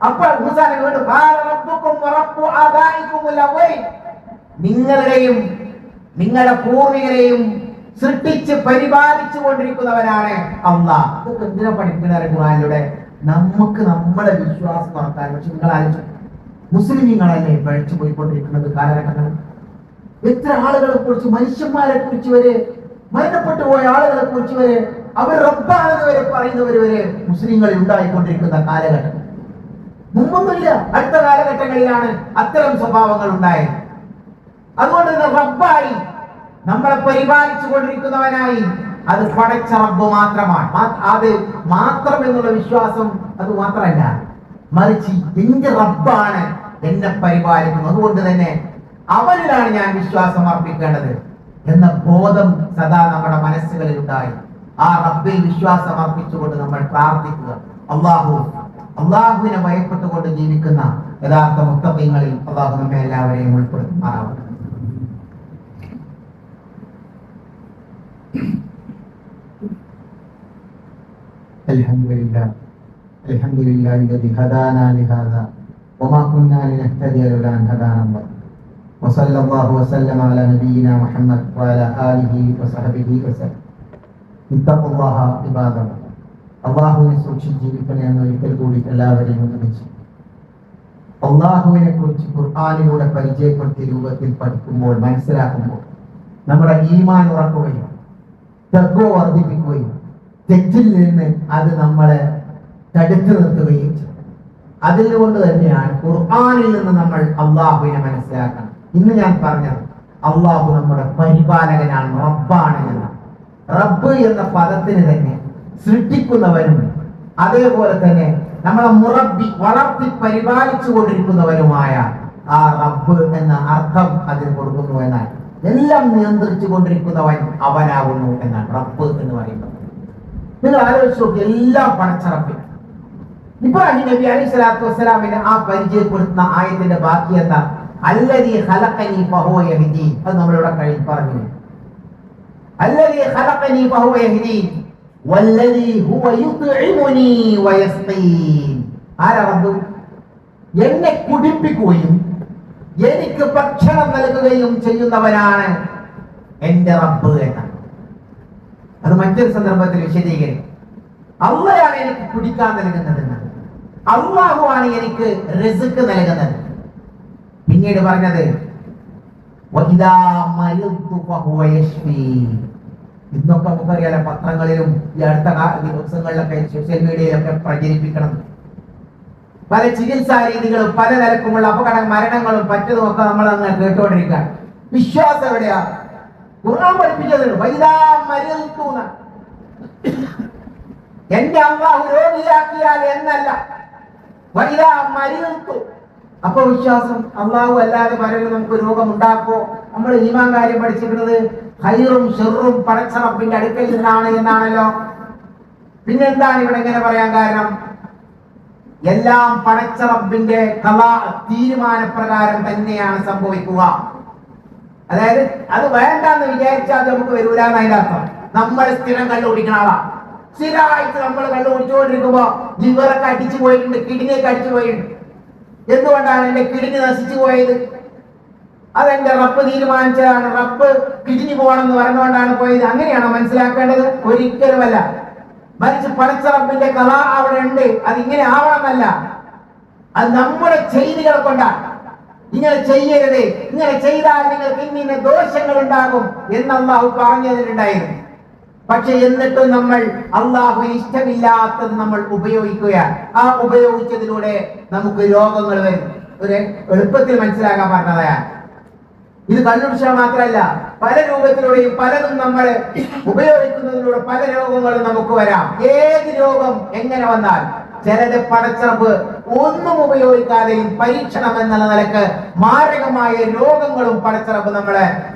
അപ്പോൾ മൂസാ നബി നിങ്ങളുടെയും നിങ്ങളുടെ പൂർവികരെയും സൃഷ്ടിച്ച് പരിപാലിച്ചു കൊണ്ടിരിക്കുന്നവനാണ് അള്ളാഹ്. ഇതൊക്കെ എന്തിനാ പഠിക്കുന്നത് ഖുർആനിലൂടെ? നമുക്ക് നമ്മുടെ വിശ്വാസം നടത്താൻ. പക്ഷെ നിങ്ങൾ ആലോചിച്ചു, മുസ്ലിമീങ്ങളല്ലേ പഴിച്ചു പോയിക്കൊണ്ടിരിക്കുന്നത് കാലഘട്ടങ്ങൾ. എത്ര ആളുകളെ കുറിച്ച്, മനുഷ്യന്മാരെ കുറിച്ച് വരെ, മരണപ്പെട്ടു പോയ ആളുകളെ കുറിച്ച് വരെ, അവർ റബ്ബാണെന്ന് വരെ പറയുന്നവര് വരെ മുസ്ലിങ്ങളിൽ ഉണ്ടായിക്കൊണ്ടിരിക്കുന്ന കാലഘട്ടം. മുമ്പൊന്നുമില്ല, അടുത്ത കാലഘട്ടങ്ങളിലാണ് അത്തരം സ്വഭാവങ്ങൾ ഉണ്ടായത്. അതുകൊണ്ട് തന്നെ റബ്ബായി, നമ്മളെ പരിപാലിച്ചു കൊണ്ടിരിക്കുന്നവനായി, അത് പടച്ച റബ്ബ് മാത്രമാണ്. അത് മാത്രം എന്നുള്ള വിശ്വാസം അത് മാത്രമല്ല, മറിച്ച് എന്റെ റബ്ബാണ് എന്നെ പരിപാലിക്കുന്നത്, അതുകൊണ്ട് തന്നെ അവനിലാണ് ഞാൻ വിശ്വാസം അർപ്പിക്കേണ്ടത് എന്ന ബോധം സദാ നമ്മുടെ മനസ്സുകളിൽ ഉണ്ടായി. ആ റബ്ബിൽ വിശ്വാസം അർപ്പിച്ചുകൊണ്ട് നമ്മൾ പ്രാർത്ഥിക്കുക. അള്ളാഹുവിനെ ഭയപ്പെട്ടുകൊണ്ട് ജീവിക്കുന്ന യഥാർത്ഥ മുത്തഖീങ്ങളിൽ അള്ളാഹു നമ്മെ എല്ലാവരെയും ഉൾപ്പെടുത്തുമാറാവട്ടെ. അൽഹംദുലില്ലാഹ് അൽഹംദുലില്ലാഹി الذي هدانا لهذا وما كنا لنهتدي لولا أن هدانا الله وصلى الله وسلم على نبينا محمد وعلى آله وصحبه وسلم. اتقوا الله عباد الله. അള്ളാഹുവിനെ സൂക്ഷിച്ച് ജീവിക്കണേ എന്ന് ഒരിക്കൽ കൂടി എല്ലാവരെയും ഒന്നിച്ച് അള്ളാഹുവിനെ കുറിച്ച് ഖുർആനിലൂടെ പരിചയപ്പെടുത്തിയ രൂപത്തിൽ പഠിക്കുമ്പോൾ, മനസ്സിലാക്കുമ്പോൾ നമ്മുടെ ഈമാൻ ഉറക്കുകയും തഖ്വ വർദ്ധിപ്പിക്കുകയും തെറ്റിൽ നിന്ന് അത് നമ്മളെ തടുത്തു നിർത്തുകയും ചെയ്യും. അതിലുകൊണ്ട് തന്നെയാണ് ഖുർആനിൽ നിന്ന് നമ്മൾ അള്ളാഹുവിനെ മനസ്സിലാക്കണം. ഇന്ന് ഞാൻ പറഞ്ഞത് അള്ളാഹു നമ്മുടെ പരിപാലകനാണ്, റബ്ബാണ് എന്ന. റബ്ബ് എന്ന പദത്തിന് തന്നെ സൃഷ്ടിക്കുന്നവനും അതേപോലെ തന്നെ നമ്മളെ മുറബി വളർത്തി പരിപാലിച്ചു കൊണ്ടിരിക്കുന്നവനുമായ ആ റബ്ബ് എന്ന അർത്ഥം അതിന് കൊടുക്കുന്നു എന്നാൽ എല്ലാം നിയന്ത്രിച്ചു കൊണ്ടിരിക്കുന്നവൻ അവനാകുന്നു എന്നാണ് റബ്ബ് എന്ന് പറയുന്നത്. നിങ്ങൾ ആലോചിച്ച് നോക്കി, എല്ലാം പടച്ച റബ്ബിന്. ഇബ്രാഹിം നബി അലൈഹി സ്വലാത്തു വസ്സലാമിനെ ആ പരിചയപ്പെടുത്തുന്ന ആയത്തിന്റെ ബാക്കി എന്താ? അല്ലദീ ഖലഖനി ഫഹുവ യഹ്ദീൻ. അത് നമ്മളിവിടെ കഴിഞ്ഞ് പറഞ്ഞു. അല്ലദീ ഖലഖനി ഫഹുവ യഹ്ദീൻ വല്ലദീ ഹുവ യുത്ഇമുനി വയസ്ഖീൻ. ആരാ റബ്ബ്? എന്നെ കുടിപ്പിക്കുകയും എനിക്ക് ഭക്ഷണം നൽകുകയും ചെയ്യുന്നവനാണ് എന്റെ റബ്ബ് എന്നാണ്. അത് മറ്റൊരു സന്ദർഭത്തിൽ വിശദീകരിക്കും. അള്ളയാണ് എനിക്ക് കുടിക്കാൻ നൽകുന്നതെന്ന്, അള്ളാഹുവാണ് എനിക്ക് റിസ്ക് നൽകുന്നത്. പിന്നീട് പറഞ്ഞത് ഇന്നൊക്കെ നമുക്കറിയാലോ, പത്രങ്ങളിലും ഈ അടുത്ത ദിവസങ്ങളിലൊക്കെ സോഷ്യൽ മീഡിയയിലൊക്കെ പ്രചരിപ്പിക്കണം. പല ചികിത്സാ രീതികളും പല നിലക്കുമുള്ള അപകട മരണങ്ങളും പറ്റതുമൊക്കെ നമ്മൾ അങ്ങനെ കേട്ടുകൊണ്ടിരിക്കുക. വിശ്വാസം എവിടെയാ? ഖുർആൻ പഠിപ്പിച്ചത് എന്റെ അള്ളാഹു രോഗിയാക്കിയാൽ എന്നല്ല, അപ്പൊ വിശ്വാസം അള്ളാഹു അല്ലാതെ പലരും നമുക്ക് രോഗം ഉണ്ടാക്കോ? നമ്മൾ ഈമാൻ കാര്യം പഠിച്ചിരിക്കുന്നത് ഖൈറും ഷർറും പടച്ച റബ്ബിന്റെ അടുക്കൽ നിന്നാണ് എന്നാണല്ലോ. പിന്നെന്താണ് ഇവിടെ ഇങ്ങനെ പറയാൻ കാരണം? എല്ലാം പടച്ച റബ്ബിന്റെ തീരുമാനപ്രകാരം തന്നെയാണ് സംഭവിക്കുക. അതായത് അത് വേണ്ടെന്ന് വിചാരിച്ചാൽ നമുക്ക് വരൂല എന്നതിന്റെ അർത്ഥം. നമ്മൾ സ്ഥിരം കള്ളു കുടിക്കണ ആളാ. സ്ഥിരമായിട്ട് നമ്മൾ കള്ളു കുടിച്ചുകൊണ്ടിരിക്കുമ്പോ ലിവറൊക്കെ അടിച്ചു പോയിട്ടുണ്ട്, കിഡ്നിയൊക്കെ അടിച്ചു പോയിട്ടുണ്ട്. എന്തുകൊണ്ടാണ് എന്റെ കിഡ്നി നശിച്ചു പോയത്? അതെന്റെ റബ്ബ് തീരുമാനിച്ചതാണ്. റബ്ബ് കിഡ്നി പോകണമെന്ന് പറഞ്ഞുകൊണ്ടാണ് പോയത്. അങ്ങനെയാണോ മനസ്സിലാക്കേണ്ടത്? ഒരിക്കലുമല്ല. മറിച്ച് പടച്ച റബ്ബിന്റെ കഥ അവിടെ ഉണ്ട്. അതിങ്ങനെ ആവണമെന്നല്ല, അത് നമ്മുടെ ചെയ്തികൾ കൊണ്ടാണ്. ഇങ്ങനെ ചെയ്യരുത്, ഇങ്ങനെ ചെയ്താൽ നിങ്ങൾക്ക് ഇന്ന ദോഷങ്ങൾ ഉണ്ടാകും എന്ന് അള്ളാഹു പറഞ്ഞതിലുണ്ടായിരുന്നു. പക്ഷെ എന്നിട്ടും നമ്മൾ അള്ളാഹുവിന് ഇഷ്ടമില്ലാത്തത് നമ്മൾ ഉപയോഗിക്കുകയാണ്. ആ ഉപയോഗിച്ചതിലൂടെ നമുക്ക് രോഗങ്ങൾ വരും. ഒരു എളുപ്പത്തിൽ മനസ്സിലാക്കാൻ പറഞ്ഞതാണ്. ഇത് കണ്ണുടിച്ചാൽ മാത്രമല്ല, പല രൂപത്തിലൂടെയും പലതും നമ്മൾ ഉപയോഗിക്കുന്നതിലൂടെ പല രോഗങ്ങളും നമുക്ക് വരാം. ഏത് രോഗം എങ്ങനെ വന്നാൽ ചിലത് പടച്ചറബ് ഒന്നും ഉപയോഗിക്കാതെയും പരീക്ഷണം എന്നുള്ള നിലക്ക് മാരകമായ രോഗങ്ങളും പടച്ചറബ്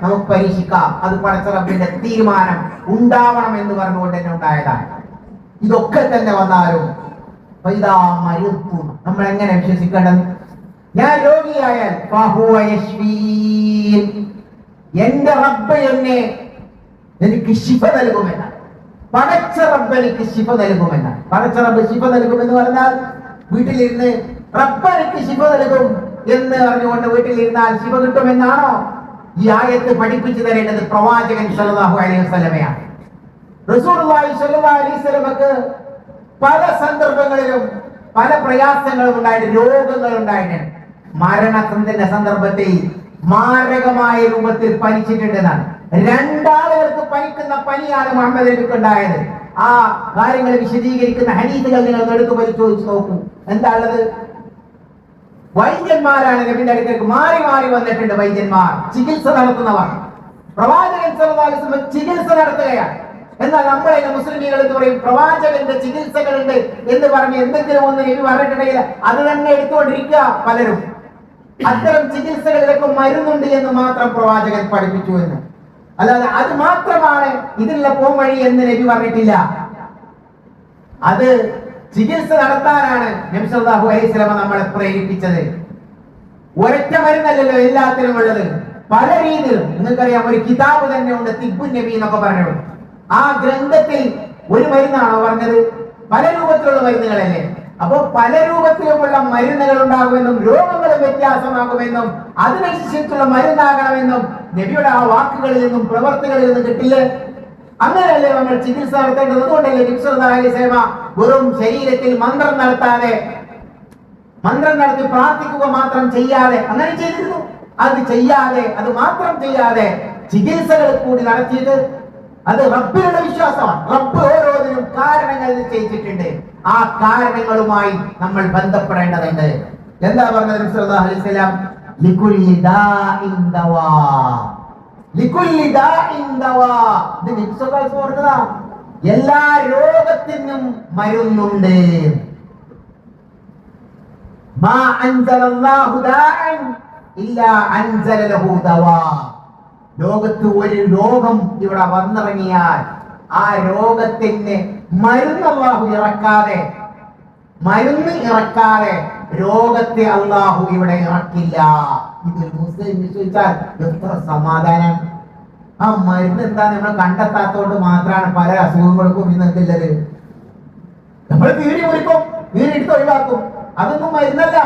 നമുക്ക് പരീക്ഷിക്കാം. അത് പടച്ചറബിന്റെ തീരുമാനം ഉണ്ടാവണം എന്ന് പറഞ്ഞുകൊണ്ട് തന്നെ ഉണ്ടായതാണ്. ഇതൊക്കെ തന്നെ വന്നാലും നമ്മൾ എങ്ങനെ വിശ്വസിക്കേണ്ടത്? ഞാൻ രോഗിയായാൽ എന്റെ റബ്ബ് എനിക്ക് ശിഫ നൽകുമെന്ന, പടച്ച റബ്ബ് എനിക്ക് ശിഫ നൽകുമെന്ന. പടച്ച റബ്ബ് ശിഫ നൽകുമെന്ന് പറഞ്ഞാൽ വീട്ടിലിരുന്ന് റബ്ബ് എനിക്ക് ശിഫ നൽകും എന്ന് പറഞ്ഞുകൊണ്ട് വീട്ടിലിരുന്നാൽ ശിഫ കിട്ടുമെന്നാണോ ഈ ആയത്ത് പഠിപ്പിച്ചു തരേണ്ടത്? പ്രവാചകൻ സല്ലല്ലാഹു അലൈഹി വസല്ലമയാണ്. റസൂലുള്ളാഹി സ്വല്ലല്ലാഹു അലൈഹി വസല്ലമക്ക് പല സന്ദർഭങ്ങളിലും പല പ്രയാസങ്ങളും ഉണ്ടായിട്ട്, രോഗങ്ങൾ ഉണ്ടായിട്ടുണ്ട്. മരണത്തിന്റെ സന്ദർഭത്തിൽ മാരകമായ രൂപത്തിൽ പനിച്ചിട്ടുണ്ടെന്നാണ്. രണ്ടാളുകൾക്ക് പനിക്കുന്ന പനിയാണ് മുഹമ്മദ് നബിക്ക് ഉണ്ടായത്. ആ കാര്യങ്ങൾ വിശദീകരിക്കുന്ന ഹദീസുകൾ നിങ്ങൾ എടുത്തു പരിശോധിച്ച് നോക്കൂ. എന്താ ഉള്ളത്? വൈദ്യന്മാരാണ് നബിന്റെ അടുത്തേക്ക് മാറി മാറി വന്നിട്ടുണ്ട്. വൈദ്യന്മാർ, ചികിത്സ നടത്തുന്നവർ. പ്രവാചകൻ സല്ലല്ലാഹു അലൈഹി വസല്ലം ചികിത്സ നടത്തുകയാണ്. എന്നാൽ നമ്മളെ മുസ്ലിമീങ്ങൾ എന്ന് പറയും പ്രവാചകന്റെ ചികിത്സകളുണ്ട് എന്ന് പറഞ്ഞ് എന്തെങ്കിലും ഒന്ന് നബി പറഞ്ഞിട്ടുണ്ടെങ്കിൽ അത് തന്നെ എടുത്തുകൊണ്ടിരിക്കുക പലരും. അത്തരം ചികിത്സകളിലൊക്കെ മരുന്നുണ്ട് എന്ന് മാത്രം പ്രവാചകൻ പഠിപ്പിച്ചു എന്ന്, അല്ലാതെ അത് മാത്രമാണ് ഇതിനുള്ള പോംവഴി എന്ന് നബി പറഞ്ഞിട്ടില്ല. അത് ചികിത്സ നടത്താനാണ് നബി സല്ലല്ലാഹു അലൈഹി വസല്ലം നമ്മളെ പ്രേരിപ്പിച്ചത്. ഒരൊറ്റ മരുന്നല്ലല്ലോ എല്ലാത്തിനും ഉള്ളത്, പല രീതിയിലും. നിങ്ങൾക്കറിയാം, ഒരു കിതാബ് തന്നെ ഉണ്ട്, തിബ്ബുൻ നബി എന്നൊക്കെ പറഞ്ഞു. ആ ഗ്രന്ഥത്തിൽ ഒരു മരുന്നാണോ പറഞ്ഞത്? പല രൂപത്തിലുള്ള മരുന്നുകളല്ലേ. അപ്പൊ പല രൂപത്തിലുമുള്ള മരുന്നുകൾ ഉണ്ടാകുമെന്നും രോഗങ്ങളും വ്യത്യാസമാകുമെന്നും അതിനനുസരിച്ചുള്ള മരുന്നാകണമെന്നും നബിയുടെ ആ വാക്കുകളിൽ നിന്നും പ്രവർത്തികളിൽ നിന്നും കിട്ടില്ലേ? അങ്ങനെയല്ലേ നമ്മൾ ചികിത്സ നടത്തേണ്ടത്. അതുകൊണ്ടല്ലേ നബി സല്ലല്ലാഹു അലൈഹി വസല്ലം വെറും ശരീരത്തിൽ മന്ത്രം നടത്തി പ്രാർത്ഥിക്കുക മാത്രം ചെയ്യാതെ അങ്ങനെ ചെയ്തിരുന്നു. അത് ചെയ്യാതെ, അത് മാത്രം ചെയ്യാതെ ചികിത്സകൾ കൂടി നടത്തിയിട്ട് അത് റബ്ബിലുള്ള വിശ്വാസമാണ്. റബ്ബ് ഓരോന്നിനും കാരണങ്ങൾ നിശ്ചയിച്ചിട്ടുണ്ട്. ആ കാരണങ്ങളുമായി നമ്മൾ ബന്ധപ്പെടേണ്ടതുണ്ട്. എന്താ പറഞ്ഞത് നബി സല്ലല്ലാഹു അലൈഹി വസല്ലം? ലികുല്ലി ദാഇൻ ദവാ, ലികുല്ലി ദാഇൻ ദവാ. ഇത് നബി സല്ലല്ലാഹു അലൈഹി വസല്ലം പറഞ്ഞതാ. എല്ലാ രോഗത്തിനും മരുന്നുണ്ട്. മാ അൻസലല്ലാഹു ദാഅൻ ഇല്ലാ അൻസല ലഹു ദവാ. ലോകത്ത് ഒരു രോഗം ഇവിടെ വന്നിറങ്ങിയാൽ ആ രോഗത്തിന് മരുന്ന് അല്ലാഹു ഇറക്കാതെ രോഗത്തെ അല്ലാഹു ഇവിടെ ഇറക്കില്ല. ഇതൊരു മുസ്ലിം വിശ്വസിച്ചാൽ എത്ര സമാധാനം. ആ മരുന്ന് എന്താ നമ്മൾ കണ്ടെത്താത്തോണ്ട് മാത്രമാണ് പല അസുഖങ്ങൾക്കും ഇന്നുള്ളത്. നമ്മൾ വീടി മുറിക്കും, വീടെടുത്ത് ഒഴിവാക്കും. അതൊന്നും മരുന്നല്ല.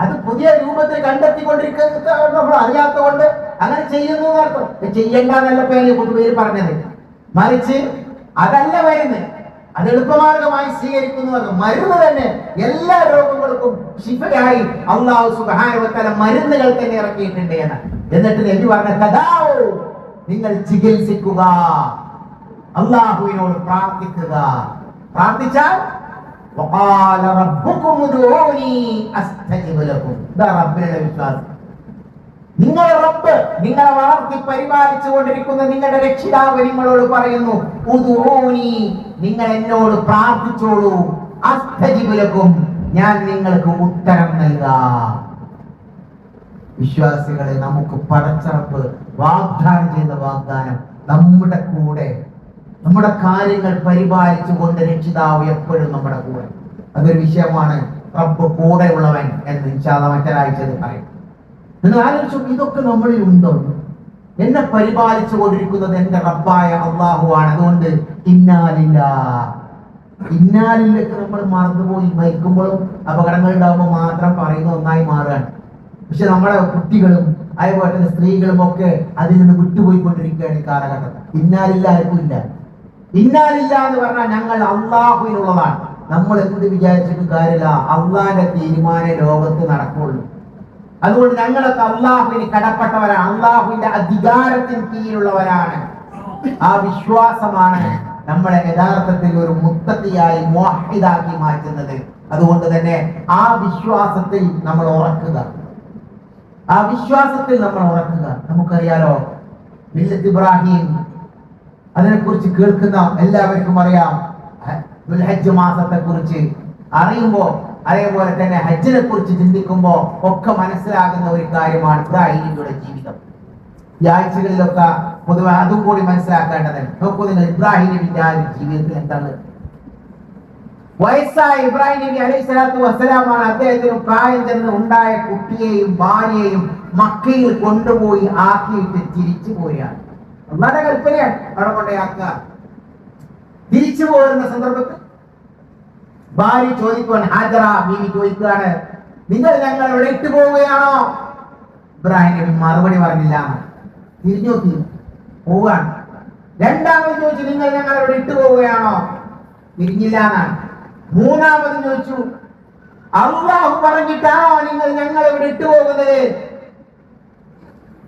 അത് പുതിയ രൂപത്തിൽ കണ്ടെത്തിക്കൊണ്ടിരിക്കുന്നത് നമ്മൾ അറിയാത്ത കൊണ്ട് അങ്ങനെ ചെയ്യുന്നു എന്നർത്ഥം. ചെയ്യണ്ടെന്നല്ല പൊതുവേര് പറഞ്ഞത്. മറിച്ച് അതല്ല മരുന്ന്, അത് എളുപ്പമാർഗമായി സ്വീകരിക്കുന്നു. മരുന്ന് തന്നെ എല്ലാ രോഗങ്ങൾക്കും ശിഫയായി അല്ലാഹു സുബ്ഹാനഹു വ തആല മരുന്നുകൾ തന്നെ ഇറക്കിയിട്ടുണ്ട് എന്ന്. എന്നിട്ട് നബി പറഞ്ഞ കദാവൂ, നിങ്ങൾ ചികിത്സിക്കുക, അല്ലാഹുവിനോട് പ്രാർത്ഥിക്കുക. പ്രാർത്ഥിച്ചാൽ വഖാല റബ്ബുകും ഉദ്ഊനി അസ്തജിബ് ലക്കും. ദാ റബ്ബിന്റെ വിശ്വാസം. നിങ്ങളുടെ റബ്ബ്, നിങ്ങളെ വളർത്തി പരിപാലിച്ചു കൊണ്ടിരിക്കുന്ന നിങ്ങളുടെ രക്ഷിതാവ് നിങ്ങളോട് പറയുന്നു, ഉദ്ഊനി, നിങ്ങൾ എന്നോട് പ്രാർത്ഥിച്ചോളൂ, അസ്തജിബ് ലക്കും, ഞാൻ നിങ്ങൾക്ക് ഉത്തരം നൽകാം. വിശ്വാസികളെ, നമുക്ക് പടച്ചറപ്പ് വാഗ്ദാനം ചെയ്ത വാഗ്ദാനം നമ്മുടെ കൂടെ, നമ്മുടെ കാര്യങ്ങൾ പരിപാലിച്ചു കൊണ്ട് രക്ഷിതാവ് എപ്പോഴും നമ്മുടെ കൂടെ. അതൊരു വിഷയമാണ്, റബ്ബ് കൂടെ ഉള്ളവൻ എന്ന് ഇൻഷാ അല്ലാഹ് മറ്റൊരാഴ്ചയിൽ പറയും. നിങ്ങൾ ആലോചിച്ചു, ഇതൊക്കെ നമ്മളിൽ ഉണ്ടോ? എന്നെ പരിപാലിച്ചു കൊണ്ടിരിക്കുന്നത് എന്റെ റബ്ബായ അല്ലാഹു ആണ്. അതുകൊണ്ട് ഇന്നാലില്ലൊക്കെ നമ്മൾ മറന്നുപോയി മരിക്കുമ്പോഴും അപകടങ്ങൾ ഉണ്ടാകുമ്പോൾ മാത്രം പറയുന്ന ഒന്നായി മാറുകയാണ്. പക്ഷെ നമ്മുടെ കുട്ടികളും അതേപോലെ തന്നെ സ്ത്രീകളും ഒക്കെ അതിൽ നിന്ന് വിട്ടുപോയിക്കൊണ്ടിരിക്കുകയാണ് ഈ കാലഘട്ടത്തിൽ. ഇന്നാലില്ല ആർക്കും ഇല്ല. ഇന്നാലില്ല എന്ന് പറഞ്ഞാൽ ഞങ്ങൾ അള്ളാഹുവിനുള്ളതാണ്. നമ്മൾ എന്ത് വിചാരിച്ചിട്ടും കാര്യമില്ല, അള്ളാഹിന്റെ തീരുമാനം ലോകത്ത് നടക്കുള്ളൂ. അതുകൊണ്ട് ഞങ്ങളൊക്കെ അള്ളാഹുവിന് കടപ്പെട്ടവരാണ്, അള്ളാഹുവിന്റെ അധികാരത്തിന് കീഴിലുള്ളവരാണ്. ആ വിശ്വാസമാണ് നമ്മളെ യഥാർത്ഥത്തിൽ ഒരു മുത്തഖിയായി മുവഹ്ഹിദാക്കി മാറ്റുന്നത്. അതുകൊണ്ട് തന്നെ ആ വിശ്വാസത്തിൽ നമ്മൾ ഉറക്കുക. നമുക്കറിയാലോ, മില്ലത്ത് ഇബ്രാഹിം, അതിനെക്കുറിച്ച് കേൾക്കുന്ന എല്ലാവർക്കും അറിയാം. ദുൽഹജ്ജ് മാസത്തെ കുറിച്ച് അറിയുമ്പോൾ, അതേപോലെ തന്നെ ഹജ്ജിനെ കുറിച്ച് ചിന്തിക്കുമ്പോൾ ഒക്കെ മനസ്സിലാകുന്ന ഒരു കാര്യമാണ് ഇബ്രാഹിമിന്റെ ജീവിതം. ഈ ആഴ്ചകളിലൊക്കെ പൊതുവെ അതും കൂടി മനസ്സിലാക്കേണ്ടതുണ്ട്. നോക്കൂ നിങ്ങൾ, ഇബ്രാഹിം നബിന്റെ ആ ജീവിതത്തിൽ എന്താണ്? വയസ്സായ ഇബ്രാഹിം നബി അലൈഹി സ്വലാത്തു വസ്സലാമാണ് അദ്ദേഹത്തിന് പ്രായം ചെന്ന് ഉണ്ടായ കുട്ടിയെയും ഭാര്യയെയും മക്കയിൽ കൊണ്ടുപോയി ആക്കിയിട്ട് തിരിച്ചു പോവുകയാണ്. അല്ലാഹുവിന്റെ കൽപ്പനയാണ് അവിടെ കൊണ്ടേയാക്കുക. തിരിച്ചു പോരുന്ന സന്ദർഭത്തിൽ ഭാര്യ ചോദിക്കുവാൻ, ഹാജറ ബീവി ചോദിക്കുകയാണ്, നിങ്ങൾ ഞങ്ങൾ ഇവിടെ ഇട്ടു പോവുകയാണോ? ഇബ്രാഹിം നബി മറുപടി പറഞ്ഞില്ല, തിരിഞ്ഞു നോക്കി പോവുകയാണ്. രണ്ടാമത് ചോദിച്ചു, നിങ്ങൾ ഞങ്ങൾ ഇവിടെ ഇട്ടു പോവുകയാണോ? തിരിഞ്ഞില്ല എന്നാണ്. മൂന്നാമത് ചോദിച്ചു, അല്ലാഹു പറഞ്ഞിട്ടാണോ നിങ്ങൾ ഞങ്ങൾ ഇവിടെ ഇട്ടു പോകുന്നത്?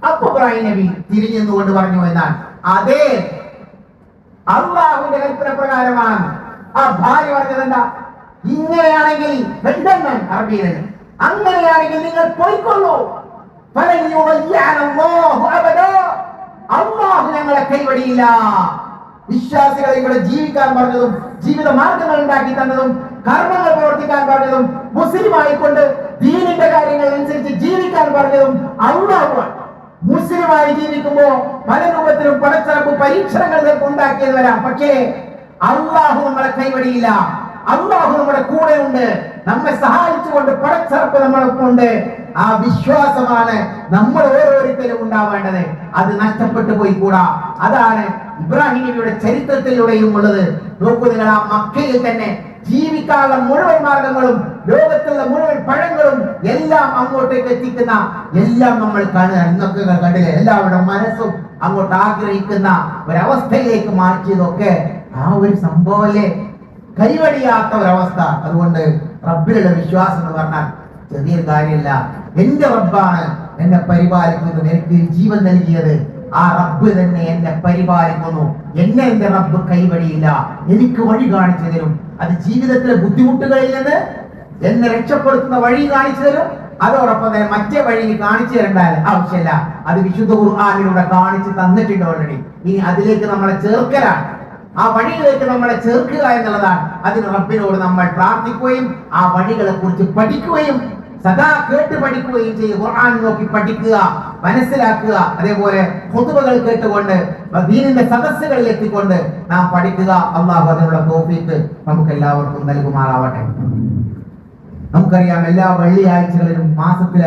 അപ്പൊ ഇബ്രാഹിം നബി തിരിഞ്ഞുകൊണ്ട് പറഞ്ഞു എന്നാണ്, അതെ, അല്ലാഹുവിന്റെ കൽപ്പന പ്രകാരമാണ്. ആ ഭാര്യ പറഞ്ഞത് എന്താ? ഇങ്ങനെയാണെങ്കിൽ അറബിയിലാണ്, അങ്ങനെയാണെങ്കിൽ നിങ്ങൾ പോയിക്കൊള്ളൂ, അല്ലാഹു ഞങ്ങളെ കൈവടിയില്ല. വിശ്വാസികളെ ഇവിടെ ജീവിക്കാൻ പറഞ്ഞതും ജീവിത മാർഗങ്ങൾ ഉണ്ടാക്കി തന്നതും കർമ്മങ്ങൾ പ്രവർത്തിക്കാൻ പറഞ്ഞതും മുസ്ലിം ആയിക്കൊണ്ട് ദീനിന്റെ കാര്യങ്ങൾ അനുസരിച്ച് ജീവിക്കാൻ പറഞ്ഞതും അല്ലാഹുവാണ്. മുസ്ലിമായി ജീവിക്കുമ്പോ പല രൂപത്തിലും പടച്ചറപ്പ് പരീക്ഷണങ്ങൾ ഉണ്ടാക്കിയത് വരാം. പക്ഷേ അള്ളാഹു നമ്മളെ കൈവടിയില്ല. അള്ളാഹു നമ്മുടെ കൂടെ ഉണ്ട്. നമ്മെ സഹായിച്ചുകൊണ്ട് പടച്ചറപ്പ് നമ്മളൊപ്പം ഉണ്ട്. ആ വിശ്വാസമാണ് നമ്മൾ ഓരോരുത്തരും ഉണ്ടാവേണ്ടത്. അത് നഷ്ടപ്പെട്ടു പോയി കൂടാ. അതാണ് ഇബ്രാഹിം നബിയുടെ ചരിത്രത്തിലൂടെയും ഉള്ളത്. നോക്കൂ നിങ്ങൾ, ആ മക്കയിൽ തന്നെ ജീവിക്കാനുള്ള മുഴുവൻ മാർഗങ്ങളും ലോകത്തുള്ള മുഴുവൻ പഴങ്ങളും എല്ലാം അങ്ങോട്ടേക്ക് എത്തിക്കുന്ന എല്ലാം നമ്മൾ കാണുക. എന്നൊക്കെ കണ്ടില്ലേ, എല്ലാവരുടെ മനസ്സും അങ്ങോട്ട് ആഗ്രഹിക്കുന്ന ഒരവസ്ഥയിലേക്ക് മാറ്റിയതൊക്കെ ആ ഒരു സംഭവമല്ലേ, കൈവടിയാത്ത ഒരവസ്ഥ. അതുകൊണ്ട് റബ്ബിലുള്ള വിശ്വാസം എന്ന് പറഞ്ഞാൽ ചെറിയൊരു കാര്യമല്ല. എന്റെ റബ്ബാണ് എന്നെ പരിപാലിക്കുന്നത്, എനിക്ക് ജീവൻ നൽകിയത്. ആ റബ്ബ് തന്നെ എന്നെ പരിപാലിക്കുന്നു. എന്നെ എന്റെ റബ്ബ് കൈവടിയില്ല, എനിക്ക് വഴി കാണിച്ചു തരും. അത് ജീവിതത്തിലെ ബുദ്ധിമുട്ടുകളിൽ നിന്ന് എന്നെ രക്ഷപ്പെടുത്തുന്ന വഴി കാണിച്ചു തരും. അതോടൊപ്പം തന്നെ മറ്റേ വഴി കാണിച്ചു തരേണ്ട ആവശ്യമില്ല. അത് വിശുദ്ധ ഖുർആനിലൂടെ കാണിച്ചു തന്നിട്ടുണ്ട് ഓൾറെഡി. ഇനി അതിലേക്ക് നമ്മളെ ചേർക്കലാണ്, ആ വഴിയിലേക്ക് നമ്മളെ ചേർക്കുക എന്നുള്ളതാണ്. അതിന് റബ്ബിനോട് നമ്മൾ പ്രാർത്ഥിക്കുകയും ആ വഴികളെ കുറിച്ച് പഠിക്കുകയും സദാ കേട്ട് പഠിക്കുകയും ചെയ്യും. ഖുർആൻ നോക്കി പഠിക്കുക, മനസ്സിലാക്കുക. അതേപോലെ ഖുതുബകൾ കേട്ടുകൊണ്ട് ദീനിന്റെ സദസ്സുകളിൽ എത്തിക്കൊണ്ട് നാം പഠിക്കുക. അല്ലാഹു അതിനുള്ള തൗഫീഖ് നമുക്ക് എല്ലാവർക്കും നൽകുമാറാവട്ടെ. നമുക്കറിയാം, എല്ലാ വെള്ളിയാഴ്ചകളിലും മാസത്തിലെ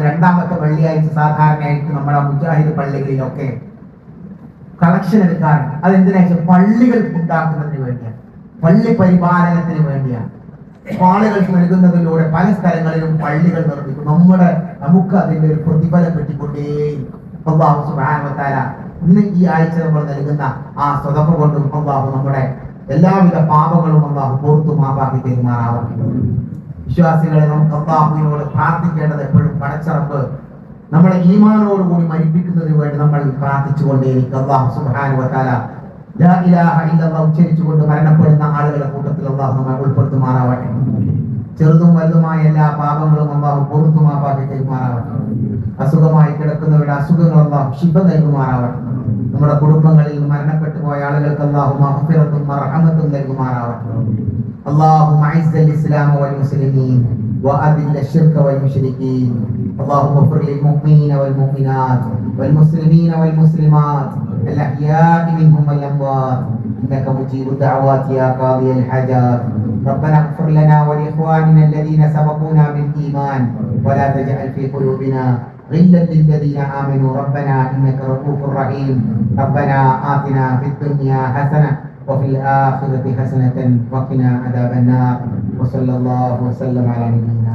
രണ്ടാമത്തെ വെള്ളിയാഴ്ച സാധാരണയായിട്ട് നമ്മുടെ മുജാഹിദ് പള്ളികളിലൊക്കെ കളക്ഷൻ എടുക്കാറുണ്ട്. അതെന്തിനാ വെച്ചാൽ പള്ളികൾ ഉണ്ടാക്കുന്നതിന് വേണ്ടിയാണ്, പള്ളി പരിപാലനത്തിന് വേണ്ടിയാണ്. ആളുകൾക്ക് നൽകുന്നതിലൂടെ പല സ്ഥലങ്ങളിലും പള്ളികൾ നിർമ്മിക്കും. നമുക്ക് അതിന്റെ ഒരു പ്രതിഫലം കിട്ടിക്കൊണ്ടേയിരിക്കും. അല്ലാഹു സുബ്ഹാനഹു വ തആല ഇന്ന് ഈ ആഴ്ച നമ്മൾ നൽകുന്ന ആ സ്വതക്ക കൊണ്ടും അല്ലാഹു നമ്മുടെ എല്ലാവിധ പാപങ്ങളും അല്ലാഹു പുറത്തു മാപ്പാക്കി തരുമാറാവട്ടെ. വിശ്വാസികളെ, നമുക്ക് അല്ലാഹുവിനോട് പ്രാർത്ഥിക്കേണ്ടത് എപ്പോഴും പടച്ചറപ്പ് നമ്മളെ ഈമാനോടുകൂടി മരിപ്പിക്കുന്നതിന് വേണ്ടി നമ്മൾ പ്രാർത്ഥിച്ചുകൊണ്ടേയിരിക്കും. അല്ലാഹു സുബ്ഹാനഹു വ തആല ലാ ഇലാഹ ഇല്ലല്ലാഹ് ഉച്ചരിച്ചുകൊണ്ട് മരണപ്പെടുന്ന ആളുകളുടെ കൂട്ടത്തിൽ അല്ലാഹു നമ്മെ ഉൾപ്പെടുത്തുമാറാവട്ടെ. ചെറുതും വലുതുമായ എല്ലാ പാപങ്ങളും അല്ലാഹു പുറത്തു മാപ്പാക്കി തരുമാറാവട്ടെ. അസുഖമായി കിടക്കുന്നവരുടെ അസുഖങ്ങൾ അല്ലാഹു ശിഫ നൽകുമാറാവട്ടെ. നമ്മുടെ കുടുംബങ്ങളിൽ മരണപ്പെട്ടു പോയ ആളുകൾക്ക് അല്ലാഹു മഗ്ഫിറത്തും മർഹമത്തും നൽകുമാറാവട്ടെ. اللهم اعز الاسلام والمسلمين واذل الشرك والمشركين. اللهم اغفر للمؤمنين والمؤمنات والمسلمين والمسلمات الاحياء منهم والاموات انك مجيب الدعوات يا قاضي الحاجات. ربنا اغفر لنا ولاخواننا الذين سبقونا بالايمان ولا تجعل في قلوبنا غلا للذين امنوا ربنا انك رؤوف رحيم. ربنا آتنا في الدنيا حسنه وفي الآخرة حسنة وقنا عذاب النار. وصلى الله وسلم على نبينا